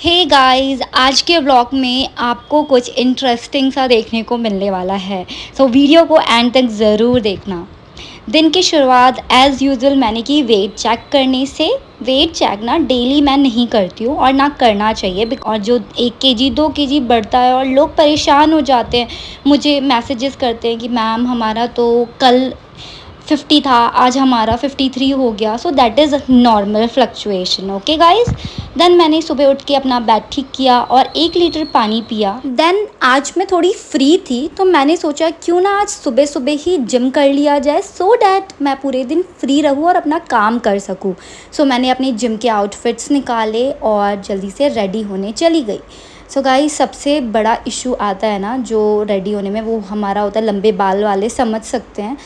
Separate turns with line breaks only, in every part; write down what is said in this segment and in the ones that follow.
Hey guys, आज के vlog में आपको कुछ इंटरेस्टिंग सा देखने को मिलने वाला है। सो वीडियो को एंड तक ज़रूर देखना। दिन की शुरुआत एज़ यूजुअल मैंने की वेट चेक करने से। वेट चेक ना डेली मैं नहीं करती हूँ और ना करना चाहिए, और जो 1 kg 2 kg बढ़ता है और लोग परेशान हो जाते हैं, मुझे मैसेजेस करते हैं कि मैम हमारा तो कल 50 था, आज हमारा 53 हो गया। So that is normal fluctuation. Okay guys, then मैंने सुबह उठ के अपना बेड ठीक किया और 1 लीटर पानी पिया। देन आज मैं थोड़ी फ्री थी तो मैंने सोचा क्यों ना आज सुबह सुबह ही जिम कर लिया जाए, सो डैट मैं पूरे दिन फ्री रहूँ और अपना काम कर सकूँ। सो मैंने अपने जिम के आउटफिट्स निकाले और जल्दी से रेडी होने चली गई। सो गाइस, सबसे बड़ा इशू आता है ना जो रेडी होने में, वो हमारा होता है लंबे बाल वाले समझ सकते हैं।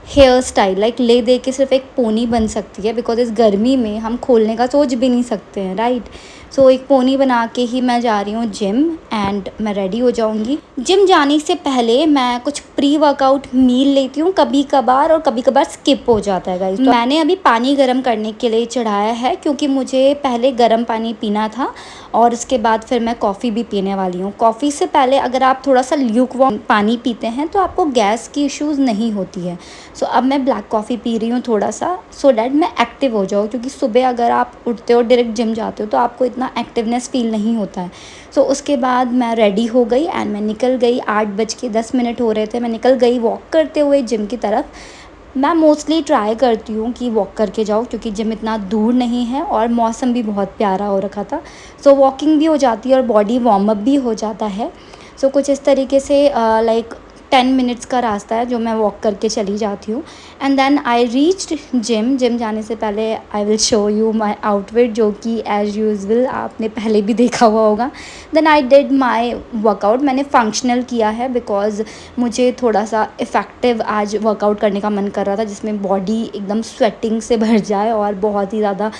हेयर स्टाइल लाइक ले दे के सिर्फ एक पोनी बन सकती है, बिकॉज इस गर्मी में हम खोलने का सोच भी नहीं सकते हैं, राइट। सो एक पोनी बना के ही मैं जा रही हूँ जिम एंड मैं रेडी हो जाऊँगी। जिम जाने से पहले मैं कुछ प्री वर्कआउट मील लेती हूँ कभी कभार, और कभी कभार स्किप हो जाता है गाइस। तो मैंने अभी पानी गर्म करने के लिए चढ़ाया है, क्योंकि मुझे पहले गर्म पानी पीना था और उसके बाद फिर मैं कॉफ़ी भी पीने वाली हूँ। कॉफ़ी से पहले अगर आप थोड़ा सा ल्यूक वार्म पानी पीते हैं तो आपको गैस की इश्यूज़ नहीं होती है। सो अब मैं ब्लैक कॉफ़ी पी रही हूँ थोड़ा सा, सो डैट मैं एक्टिव हो जाऊँ, क्योंकि सुबह अगर आप उठते हो डायरेक्ट जिम जाते हो तो आपको इतना एक्टिवनेस फील नहीं होता है। सो उसके बाद मैं रेडी हो गई एंड मैं निकल गई। 8:10 हो रहे थे, मैं निकल गई वॉक करते हुए जिम की तरफ। मैं मोस्टली ट्राई करती हूँ कि वॉक करके जाऊँ, क्योंकि जिम इतना दूर नहीं है और मौसम भी बहुत प्यारा हो रखा था। सो वॉकिंग भी हो जाती है और बॉडी वार्म अप भी हो जाता है। सो कुछ इस तरीके से लाइक 10 मिनट्स का रास्ता है जो मैं वॉक करके चली जाती हूँ। And then I reached gym जाने से पहले I will show you my outfit, जो कि एज़ यूजुअल आपने पहले भी देखा हुआ होगा। Then I did my workout. मैंने फंक्शनल किया है बिकॉज मुझे थोड़ा सा इफ़ेक्टिव आज वर्कआउट करने का मन कर रहा था, जिसमें बॉडी एकदम स्वेटिंग से भर जाए और बहुत ही ज़्यादा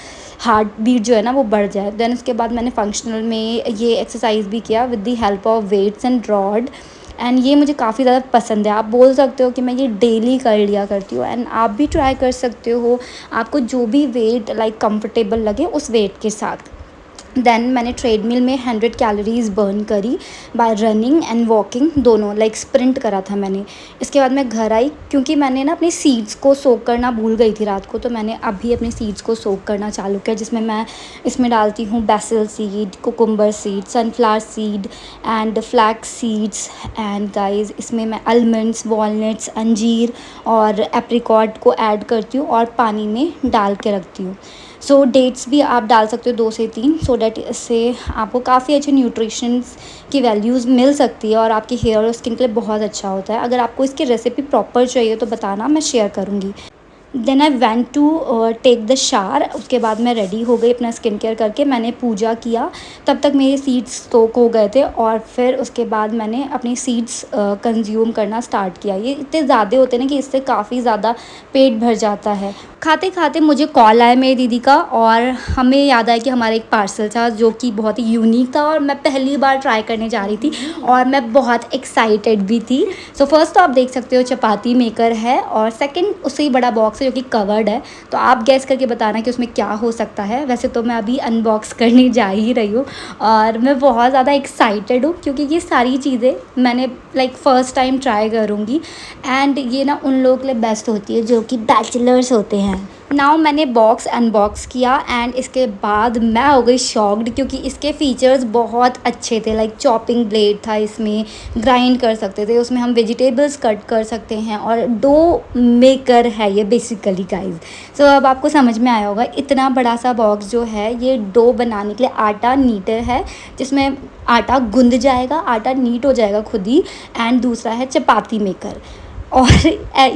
हार्ट बीट जो है ना वो बढ़ जाए। देन उसके बाद मैंने फंक्शनल में ये एक्सरसाइज भी किया with the help of weights and rod, and ये मुझे काफ़ी ज़्यादा पसंद है। आप बोल सकते हो कि मैं ये डेली कर लिया करती हूँ, एंड आप भी ट्राई कर सकते हो, आपको जो भी वेट लाइक कंफर्टेबल लगे उस वेट के साथ। देन मैंने ट्रेडमिल में 100 कैलोरीज़ बर्न करी बाय रनिंग एंड वॉकिंग, दोनों लाइक स्प्रिंट करा था मैंने। इसके बाद मैं घर आई, क्योंकि मैंने ना अपनी सीड्स को सोक करना भूल गई थी रात को, तो मैंने अभी अपनी सीड्स को सोक करना चालू किया, जिसमें मैं इसमें डालती हूँ BECIL seed, cucumber seed, sunflower seed and flax seeds. And guys, इसमें मैं आलमंड्स, वॉलनट्स, अंजीर और एप्रिकॉट को ऐड करती हूँ और पानी में डाल के रखती हूँ। सो डेट्स भी आप डाल सकते हो 2 से 3, सो डैट इससे आपको काफ़ी अच्छे न्यूट्रिशंस की वैल्यूज़ मिल सकती है और आपकी हेयर और स्किन के लिए बहुत अच्छा होता है। अगर आपको इसकी रेसिपी प्रॉपर चाहिए तो बताना, मैं शेयर करूँगी। Then I went to take the shower. उसके बाद मैं रेडी हो गई अपना स्किन केयर करके, मैंने पूजा किया। तब तक मेरे सीड्स सोक हो गए थे और फिर उसके बाद मैंने अपनी सीड्स कंज्यूम करना स्टार्ट किया। ये इतने ज़्यादा होते हैं ना कि इससे काफ़ी ज़्यादा पेट भर जाता है। खाते खाते मुझे कॉल आया मेरी दीदी का, और हमें याद आया कि हमारा एक पार्सल था जो कि बहुत ही यूनिक था और मैं पहली बार ट्राई करने जा रही थी और मैं बहुत एक्साइटेड भी थी। सो फर्स्ट तो आप देख सकते हो चपाती मेकर है, और सेकंड उससे ही बड़ा बॉक्स है जो कि कवर्ड है। तो आप गैस करके बताना कि उसमें क्या हो सकता है। वैसे तो मैं अभी अनबॉक्स करने जा ही रही हूँ और मैं बहुत ज़्यादा एक्साइटेड हूँ, क्योंकि ये सारी चीज़ें मैंने लाइक फ़र्स्ट टाइम ट्राई करूँगी, एंड ये ना उन लोगों के लिए बेस्ट होती है जो कि बैचलर्स होते हैं। नाउ मैंने बॉक्स अनबॉक्स किया एंड इसके बाद मैं हो गई शॉक्ड, क्योंकि इसके फीचर्स बहुत अच्छे थे। लाइक चॉपिंग ब्लेड था इसमें, ग्राइंड कर सकते थे, उसमें हम वेजिटेबल्स कट कर सकते हैं, और डो मेकर है ये बेसिकली गाइस। सो अब आपको समझ में आया होगा, इतना बड़ा सा बॉक्स जो है ये डो बनाने के लिए आटा नीटर है, जिसमें आटा गूंद जाएगा, आटा नीट हो जाएगा खुद ही। एंड दूसरा है चपाती मेकर, और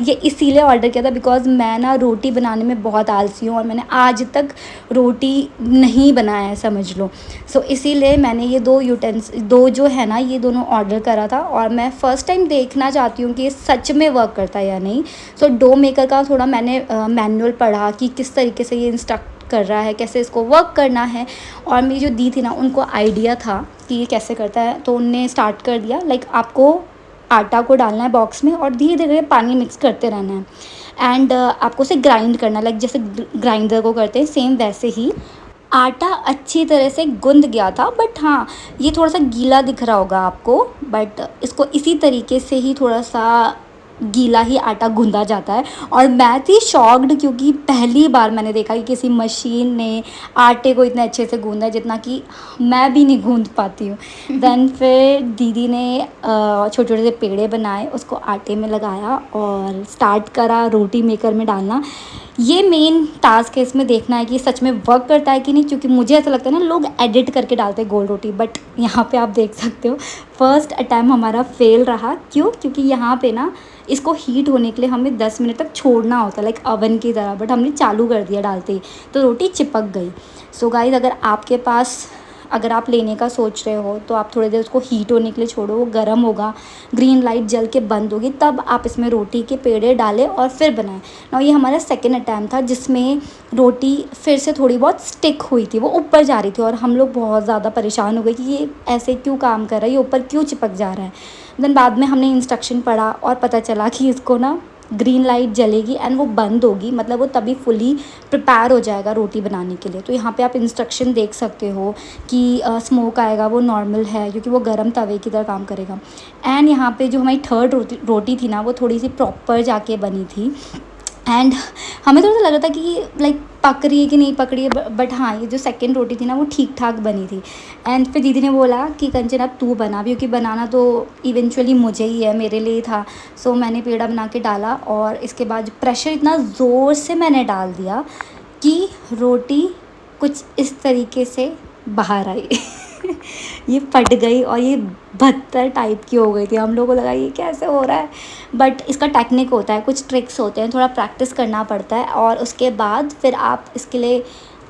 ये इसीलिए ऑर्डर किया था बिकॉज़ मैं ना रोटी बनाने में बहुत आलसी हूँ और मैंने आज तक रोटी नहीं बनाया है, समझ लो। सो इसीलिए मैंने ये दो जो है ना, ये दोनों ऑर्डर करा था, और मैं फ़र्स्ट टाइम देखना चाहती हूँ कि ये सच में वर्क करता है या नहीं। सो डो मेकर का थोड़ा मैंने मैनुअल पढ़ा कि किस तरीके से ये इंस्ट्रक्ट कर रहा है, कैसे इसको वर्क करना है, और मेरी जो दी थी ना उनको आइडिया था कि ये कैसे करता है, तो उनने स्टार्ट कर दिया। लाइक आपको आटा को डालना है बॉक्स में और धीरे धीरे पानी मिक्स करते रहना है, एंड आपको उसे ग्राइंड करना है, लाइक जैसे ग्राइंडर को करते हैं सेम वैसे ही। आटा अच्छी तरह से गूंद गया था, बट हाँ, ये थोड़ा सा गीला दिख रहा होगा आपको, बट इसको इसी तरीके से ही थोड़ा सा गीला ही आटा गूंदा जाता है। और मैं थी शॉक्ड, क्योंकि पहली बार मैंने देखा कि किसी मशीन ने आटे को इतने अच्छे से गूंदा है, जितना कि मैं भी नहीं गूंद पाती हूँ। देन फिर दीदी ने छोटे छोटे से पेड़े बनाए, उसको आटे में लगाया और स्टार्ट करा रोटी मेकर में डालना। ये मेन टास्क है इसमें, देखना है कि सच में वर्क करता है कि नहीं, क्योंकि मुझे ऐसा लगता है ना लोग एडिट करके डालते हैं गोल रोटी, बट यहाँ पे आप देख सकते हो फर्स्ट अटैम्प्ट हमारा फेल रहा। क्यों? क्योंकि यहाँ पे ना इसको हीट होने के लिए हमें 10 मिनट तक छोड़ना होता है, लाइक अवन की तरह, बट हमने चालू कर दिया डालते ही, तो रोटी चिपक गई। सो गाइस, अगर आप लेने का सोच रहे हो तो आप थोड़ी देर उसको हीट होने के लिए छोड़ो, वो गर्म होगा, ग्रीन लाइट जल के बंद होगी, तब आप इसमें रोटी के पेड़े डालें और फिर बनाएं ना। ये हमारा सेकेंड अटैम्प्ट था, जिसमें रोटी फिर से थोड़ी बहुत स्टिक हुई थी, वो ऊपर जा रही थी, और हम लोग बहुत ज़्यादा परेशान हो गए कि ये ऐसे क्यों काम कर रहा है, ये ऊपर क्यों चिपक जा रहा है। देन बाद में हमने इंस्ट्रक्शन पढ़ा और पता चला कि इसको ना ग्रीन लाइट जलेगी एंड वो बंद होगी, मतलब वो तभी फुली प्रिपेयर हो जाएगा रोटी बनाने के लिए। तो यहाँ पे आप इंस्ट्रक्शन देख सकते हो कि स्मोक आएगा, वो नॉर्मल है क्योंकि वो गर्म तवे की तरह काम करेगा। एंड यहाँ पे जो हमारी थर्ड रोटी थी ना, वो थोड़ी सी प्रॉपर जाके बनी थी, एंड हमें थोड़ा सा लग रहा था कि लाइक पक रही है कि नहीं पक रही है, बट हाँ, ये जो सेकंड रोटी थी ना वो ठीक ठाक बनी थी। एंड फिर दीदी ने बोला कि कंचन अब तू बना, क्योंकि बनाना तो इवेंचुअली मुझे ही है, मेरे लिए था। सो मैंने पेड़ा बना के डाला, और इसके बाद प्रेशर इतना ज़ोर से मैंने डाल दिया कि रोटी कुछ इस तरीके से बाहर आई। ये फट गई और ये भत्तर टाइप की हो गई थी। हम लोगों को लगा ये कैसे हो रहा है, बट इसका टेक्निक होता है, कुछ ट्रिक्स होते हैं, थोड़ा प्रैक्टिस करना पड़ता है, और उसके बाद फिर आप इसके लिए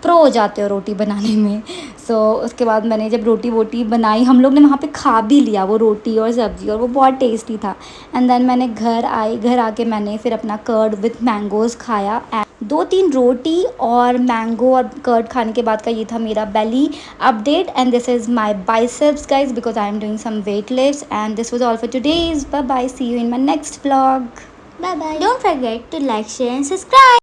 प्रो हो जाते हो रोटी बनाने में। सो उसके बाद मैंने जब रोटी वोटी बनाई, हम लोग ने वहाँ पे खा भी लिया वो रोटी और सब्ज़ी, और वो बहुत टेस्टी था। एंड देन मैंने घर आके मैंने फिर अपना कर्ड विथ मैंगोज़ खाया। 2-3 रोटी और मैंगो और कर्ड खाने के बाद का ये था मेरा belly update, and this is my biceps guys, because I am doing some weight lifts, and this was all for today's. Bye bye, see you in my next vlog.
Bye bye. Don't forget to like, share, and subscribe.